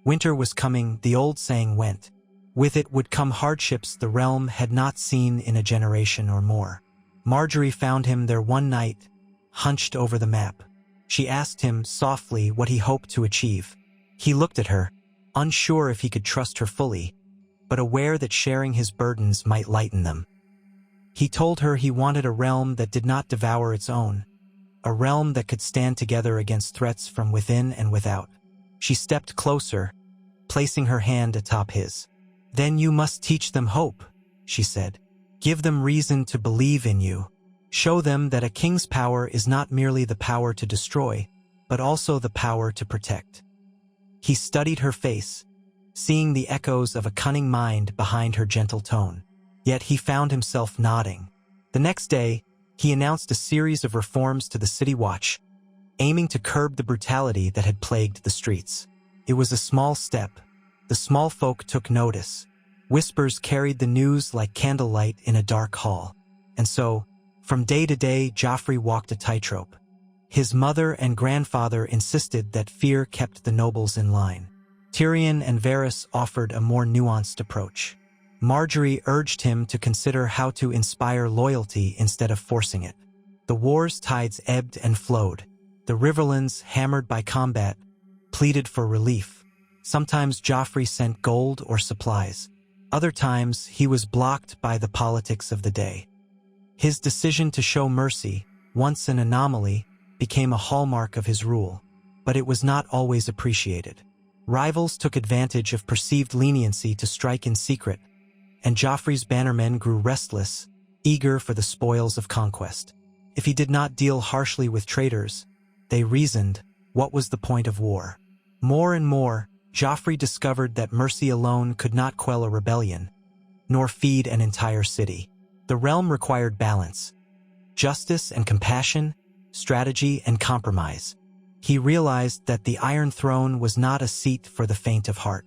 Winter was coming, the old saying went. With it would come hardships the realm had not seen in a generation or more. Marjorie found him there one night, hunched over the map. She asked him softly what he hoped to achieve. He looked at her, unsure if he could trust her fully, but aware that sharing his burdens might lighten them. He told her he wanted a realm that did not devour its own, a realm that could stand together against threats from within and without. She stepped closer, placing her hand atop his. "Then you must teach them hope," she said. "Give them reason to believe in you. Show them that a king's power is not merely the power to destroy, but also the power to protect." He studied her face, seeing the echoes of a cunning mind behind her gentle tone. Yet he found himself nodding. The next day, he announced a series of reforms to the city watch, aiming to curb the brutality that had plagued the streets. It was a small step. The small folk took notice. Whispers carried the news like candlelight in a dark hall. And so, from day to day, Joffrey walked a tightrope. His mother and grandfather insisted that fear kept the nobles in line. Tyrion and Varys offered a more nuanced approach. Marjorie urged him to consider how to inspire loyalty instead of forcing it. The war's tides ebbed and flowed. The riverlands, hammered by combat, pleaded for relief. Sometimes Joffrey sent gold or supplies. Other times, he was blocked by the politics of the day. His decision to show mercy, once an anomaly, became a hallmark of his rule, but it was not always appreciated. Rivals took advantage of perceived leniency to strike in secret, and Joffrey's bannermen grew restless, eager for the spoils of conquest. If he did not deal harshly with traitors, they reasoned, what was the point of war? More and more, Joffrey discovered that mercy alone could not quell a rebellion, nor feed an entire city. The realm required balance, justice and compassion, strategy and compromise. He realized that the Iron Throne was not a seat for the faint of heart.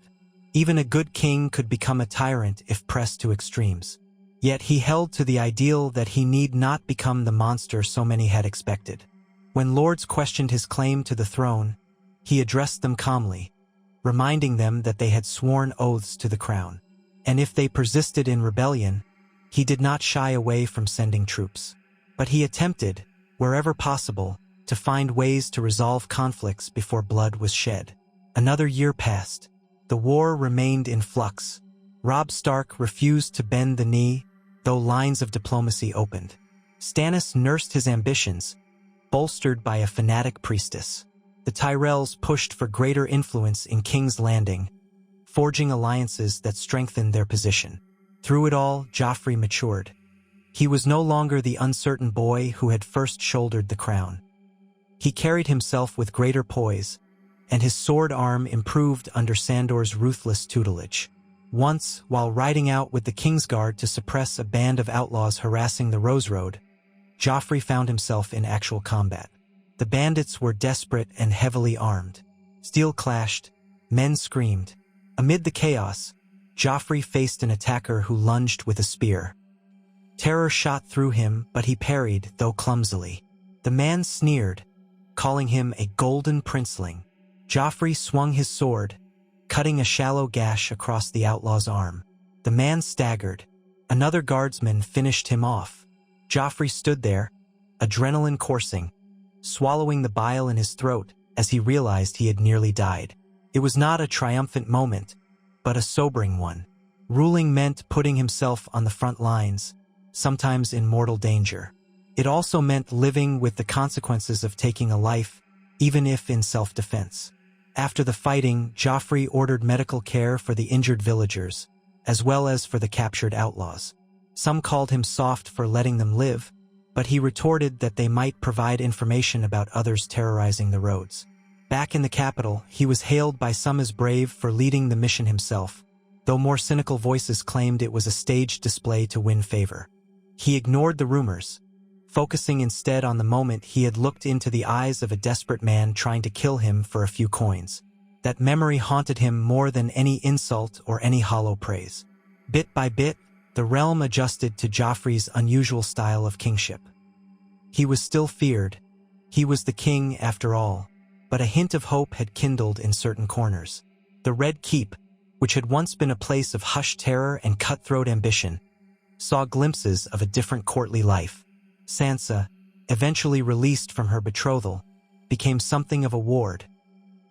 Even a good king could become a tyrant if pressed to extremes. Yet he held to the ideal that he need not become the monster so many had expected. When lords questioned his claim to the throne, he addressed them calmly, reminding them that they had sworn oaths to the crown. And if they persisted in rebellion, he did not shy away from sending troops. But he attempted, wherever possible, to find ways to resolve conflicts before blood was shed. Another year passed. The war remained in flux. Robb Stark refused to bend the knee, though lines of diplomacy opened. Stannis nursed his ambitions, bolstered by a fanatic priestess. The Tyrells pushed for greater influence in King's Landing, forging alliances that strengthened their position. Through it all, Joffrey matured. He was no longer the uncertain boy who had first shouldered the crown. He carried himself with greater poise, and his sword arm improved under Sandor's ruthless tutelage. Once, while riding out with the Kingsguard to suppress a band of outlaws harassing the Rose Road, Joffrey found himself in actual combat. The bandits were desperate and heavily armed. Steel clashed, men screamed. Amid the chaos, Joffrey faced an attacker who lunged with a spear. Terror shot through him, but he parried, though clumsily. The man sneered, calling him a golden princeling. Joffrey swung his sword, cutting a shallow gash across the outlaw's arm. The man staggered. Another guardsman finished him off. Joffrey stood there, adrenaline coursing, swallowing the bile in his throat as he realized he had nearly died. It was not a triumphant moment, but a sobering one. Ruling meant putting himself on the front lines, sometimes in mortal danger. It also meant living with the consequences of taking a life, even if in self-defense. After the fighting, Joffrey ordered medical care for the injured villagers, as well as for the captured outlaws. Some called him soft for letting them live, but he retorted that they might provide information about others terrorizing the roads. Back in the capital, he was hailed by some as brave for leading the mission himself, though more cynical voices claimed it was a staged display to win favor. He ignored the rumors, focusing instead on the moment he had looked into the eyes of a desperate man trying to kill him for a few coins. That memory haunted him more than any insult or any hollow praise. Bit by bit, the realm adjusted to Joffrey's unusual style of kingship. He was still feared. He was the king after all, but a hint of hope had kindled in certain corners. The Red Keep, which had once been a place of hushed terror and cutthroat ambition, saw glimpses of a different courtly life. Sansa, eventually released from her betrothal, became something of a ward,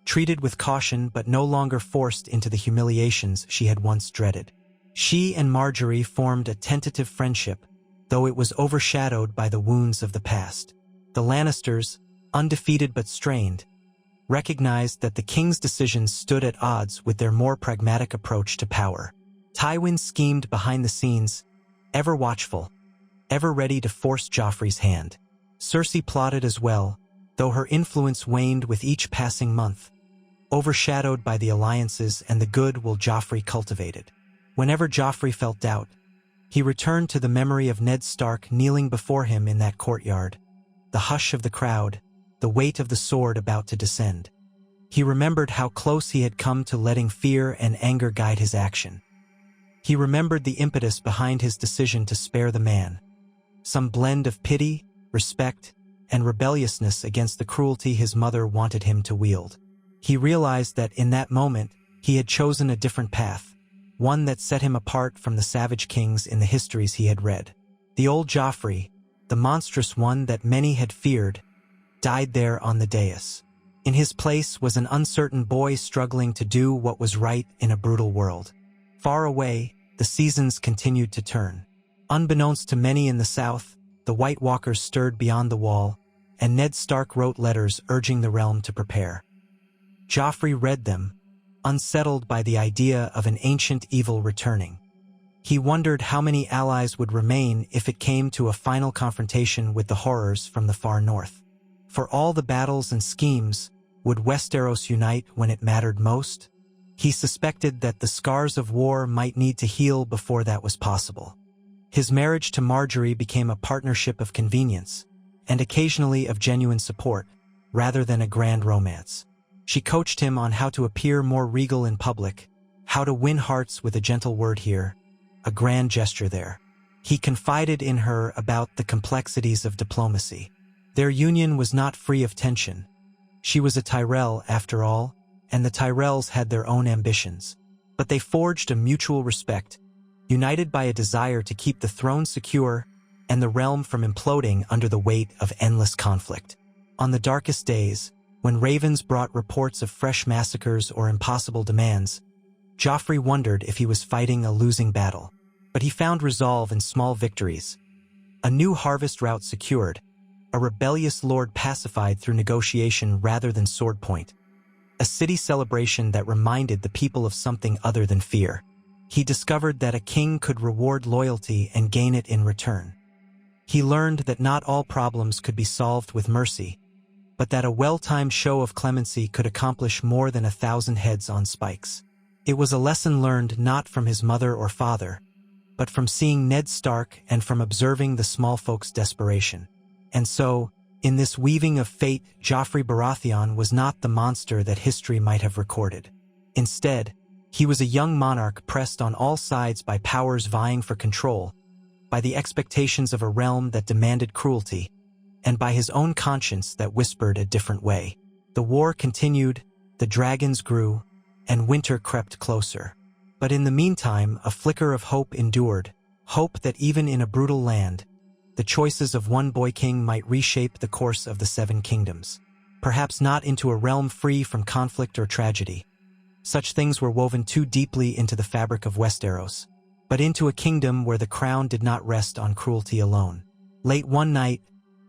treated with caution but no longer forced into the humiliations she had once dreaded. She and Marjorie formed a tentative friendship, though it was overshadowed by the wounds of the past. The Lannisters, undefeated but strained, recognized that the king's decisions stood at odds with their more pragmatic approach to power. Tywin schemed behind the scenes, ever watchful, ever ready to force Joffrey's hand. Cersei plotted as well, though her influence waned with each passing month, overshadowed by the alliances and the goodwill Joffrey cultivated. Whenever Joffrey felt doubt, he returned to the memory of Ned Stark kneeling before him in that courtyard, the hush of the crowd, the weight of the sword about to descend. He remembered how close he had come to letting fear and anger guide his action. He remembered the impetus behind his decision to spare the man, some blend of pity, respect, and rebelliousness against the cruelty his mother wanted him to wield. He realized that in that moment, he had chosen a different path, one that set him apart from the savage kings in the histories he had read. The old Joffrey, the monstrous one that many had feared, died there on the dais. In his place was an uncertain boy struggling to do what was right in a brutal world. Far away, the seasons continued to turn. Unbeknownst to many in the south, the White Walkers stirred beyond the wall, and Ned Stark wrote letters urging the realm to prepare. Joffrey read them, unsettled by the idea of an ancient evil returning. He wondered how many allies would remain if it came to a final confrontation with the horrors from the far north. For all the battles and schemes, would Westeros unite when it mattered most? He suspected that the scars of war might need to heal before that was possible. His marriage to Marjorie became a partnership of convenience, and occasionally of genuine support, rather than a grand romance. She coached him on how to appear more regal in public, how to win hearts with a gentle word here, a grand gesture there. He confided in her about the complexities of diplomacy. Their union was not free of tension. She was a Tyrell, after all, and the Tyrells had their own ambitions. But they forged a mutual respect, united by a desire to keep the throne secure and the realm from imploding under the weight of endless conflict. On the darkest days, when ravens brought reports of fresh massacres or impossible demands, Joffrey wondered if he was fighting a losing battle. But he found resolve in small victories. A new harvest route secured, a rebellious lord pacified through negotiation rather than sword point, a city celebration that reminded the people of something other than fear. He discovered that a king could reward loyalty and gain it in return. He learned that not all problems could be solved with mercy, but that a well-timed show of clemency could accomplish more than 1,000 heads on spikes. It was a lesson learned not from his mother or father, but from seeing Ned Stark and from observing the small folks' desperation. And so, in this weaving of fate, Joffrey Baratheon was not the monster that history might have recorded. Instead, he was a young monarch pressed on all sides by powers vying for control, by the expectations of a realm that demanded cruelty, and by his own conscience that whispered a different way. The war continued, the dragons grew, and winter crept closer. But in the meantime, a flicker of hope endured, hope that even in a brutal land, the choices of one boy king might reshape the course of the Seven Kingdoms. Perhaps not into a realm free from conflict or tragedy. Such things were woven too deeply into the fabric of Westeros, but into a kingdom where the crown did not rest on cruelty alone. Late one night,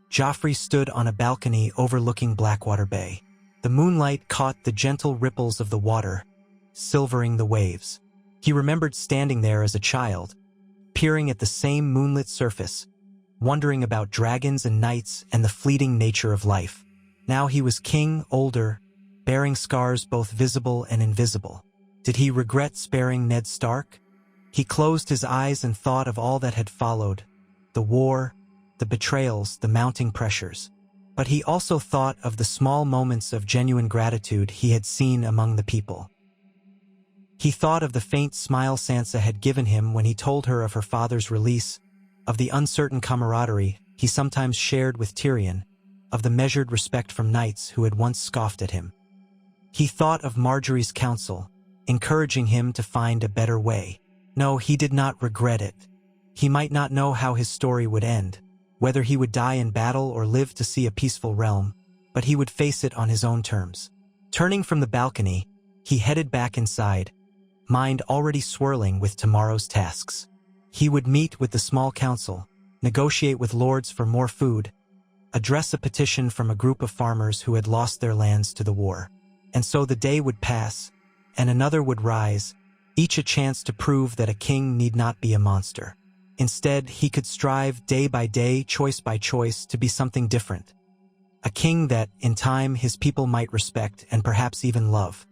Joffrey stood on a balcony overlooking Blackwater Bay. The moonlight caught the gentle ripples of the water, silvering the waves. He remembered standing there as a child, peering at the same moonlit surface, wondering about dragons and knights and the fleeting nature of life. Now he was king, older, bearing scars both visible and invisible. Did he regret sparing Ned Stark? He closed his eyes and thought of all that had followed, the war, the betrayals, the mounting pressures. But he also thought of the small moments of genuine gratitude he had seen among the people. He thought of the faint smile Sansa had given him when he told her of her father's release, of the uncertain camaraderie he sometimes shared with Tyrion, of the measured respect from knights who had once scoffed at him. He thought of Marjorie's counsel, encouraging him to find a better way. No, he did not regret it. He might not know how his story would end, whether he would die in battle or live to see a peaceful realm, but he would face it on his own terms. Turning from the balcony, he headed back inside, mind already swirling with tomorrow's tasks. He would meet with the small council, negotiate with lords for more food, address a petition from a group of farmers who had lost their lands to the war. And so the day would pass, and another would rise, each a chance to prove that a king need not be a monster. Instead, he could strive day by day, choice by choice, to be something different. A king that, in time, his people might respect and perhaps even love.